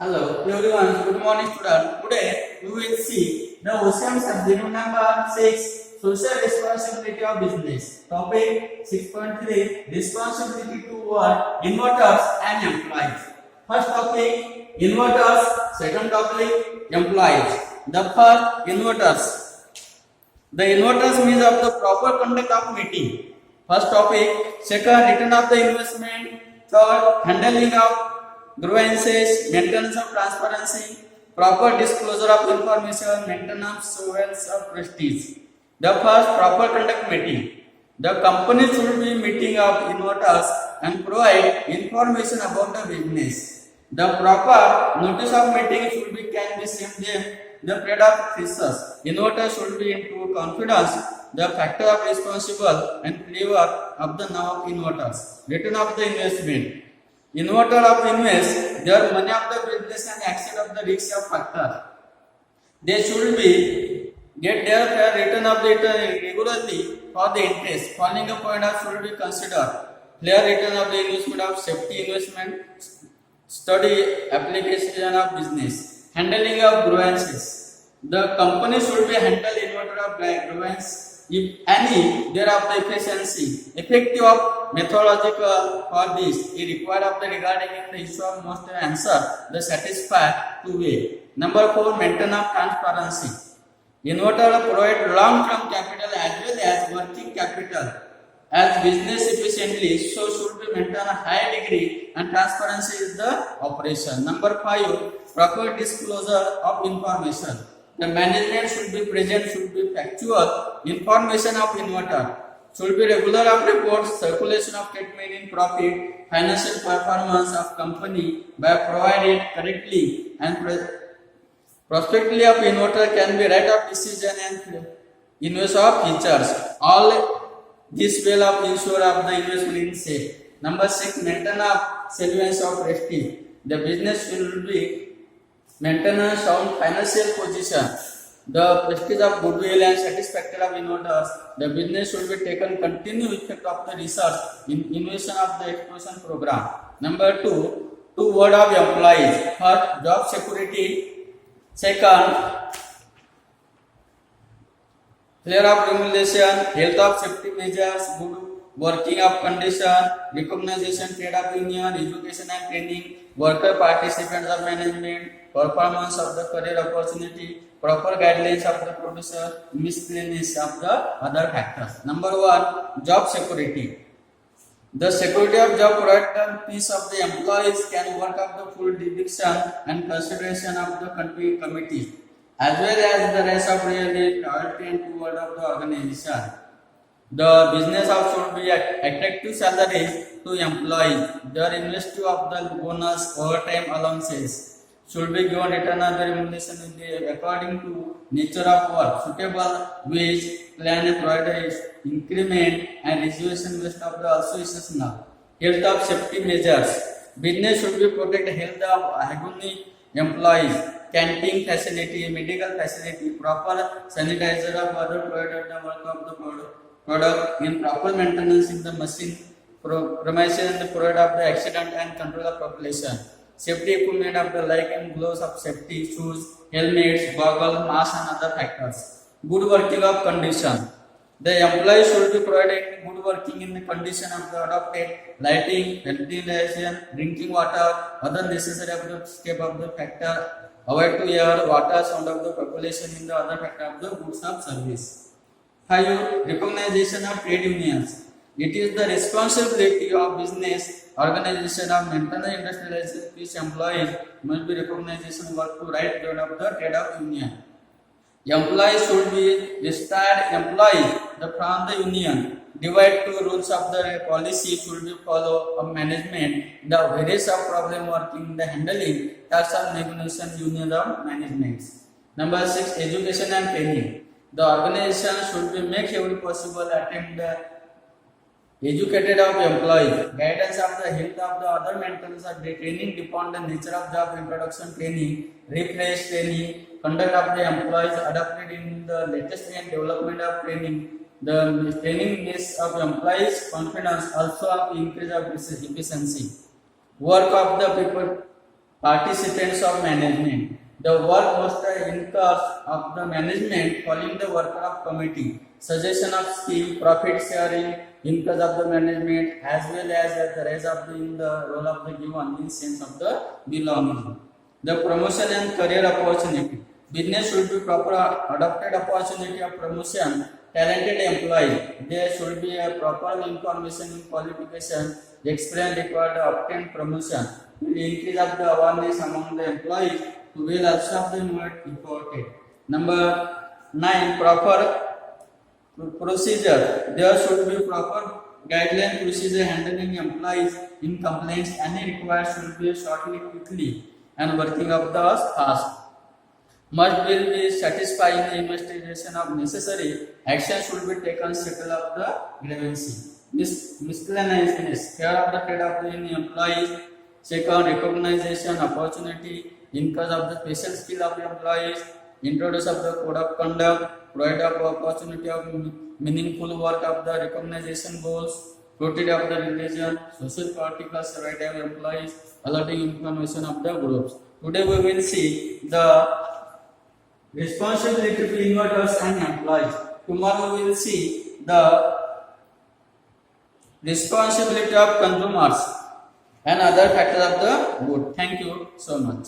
Hello everyone, good morning student. Today we will see the OCM subject number 6 Social Responsibility of Business. Topic 6.3 Responsibility toward inverters and employees. First topic inverters, second topic employees. The first inverters. The inverters means of the proper conduct of meeting. First topic, second return of the investment, third handling of grievances, maintenance of transparency, proper disclosure of information, maintenance of prestige. The first proper conduct meeting. The company should be meeting of inverters and provide information about the business. The proper notice of meeting should be can be sent them the period of crisis. Inverter should be into confidence the factor of responsible and clever of the now of inverters. Return of the investment. Inverter of invest their money of the business and accept of the risk of factor. They should be get their fair return of the return regularly for the interest. Following a point of should be considered. Clear return of the investment of safety investment, study application of business, handling of grievances. The company should be handle inverter of grievance if any there of the efficiency, effective of methodological for this is required of the regarding in the issue of most answer the satisfy two way. Number 4, maintenance of transparency. Inverter provide long-term capital as well as working capital as business efficiently, so should be maintain a high degree and transparency is the operation. Number 5, proper disclosure of information. The management should be present, should be factual information of inverter, should be regular of reports, circulation of statement in profit, financial performance of company by provided correctly and prospectively of inverter can be right of decision and invest of features. All this will of ensure of the investment in safe. Number 6, maintenance of solvency of prestige. The business will be maintenance sound financial position. The prestige of goodwill and satisfaction of inverters. The business should be taken continuous effect of the research in innovation of the exploration program. Number 2 word of employees. First, job security. Second, clear of remuneration, health of safety measures, good working of condition, recognition, trade of union, education and training, worker participants of management, performance of the career opportunity, proper guidelines of the producer, miscellaneous of the other factors. Number 1, job security. The security of job provides the peace of the employees can work of the full dedication and consideration of the country committee as well as the rest of really loyalty and toward of the organization. The business of should be attractive salaries to employees. Their investive of the bonus overtime allowances should be given return on the remuneration according to nature of work. Suitable wage plan and provided increment and reservation based of the also seasonal. Health of safety measures. Business should be protect health of agony employees. Canteen facility, medical facility, proper sanitizer of other provided the work of the product in proper maintenance in the machine premises and the product of the accident and control of population. Safety equipment of the like and gloves of safety, shoes, helmets, goggles, masks and other factors. Good working of condition. The employee should be provided good working in the condition of the adopted lighting, ventilation, drinking water, other necessary of the step of the factor, avoid to air, water, sound of the population in the other factor of the goods of service. 5. Recognition of trade unions. It is the responsibility of business organization of maintenance industrialization which employees must be recognition work to right grade of the trade of union. Employees should be registered employees from the union. Divide two rules of the policy should be follow of management. The various of problem working the handling tasks of negotiation union of management. Number 6, education and training. The organization should be make every possible attempt the educated of employees, guidance of the health of the other maintenance of the training depend the nature of job introduction training, refresh training, conduct of the employees adapted in the latest and development of training. The training needs of employees confidence also of increase of efficiency. Work of the people participants of management. The work must incur of the management following the work of committee. Suggestion of scheme, profit sharing, income of the management, as well as the rise of the role of the given in sense of the belonging. The promotion and career opportunity. Business should be proper adopted opportunity of promotion. Talented employee. There should be a proper information in qualification, experience required to obtain promotion. Will increase of the awareness among the employees who will observe the important. Number 9. Proper procedure. There should be proper guideline procedure handling employees in complaints. Any required should be shortly, quickly, and working of the fast. Must will be satisfying the investigation of necessary action should be taken settle of the grievance. Miscellaneous care of the trade of the employees. Second, recognition opportunity, increase of the special skill of the employees, introduce of the code of conduct, provide of opportunity of meaningful work of the recognition goals, protection of the religion, social particles, right of employees, alerting information of the groups. Today we will see the responsibility to inverters and employees. Tomorrow we will see the responsibility of consumers and other factors of the good. Thank you so much.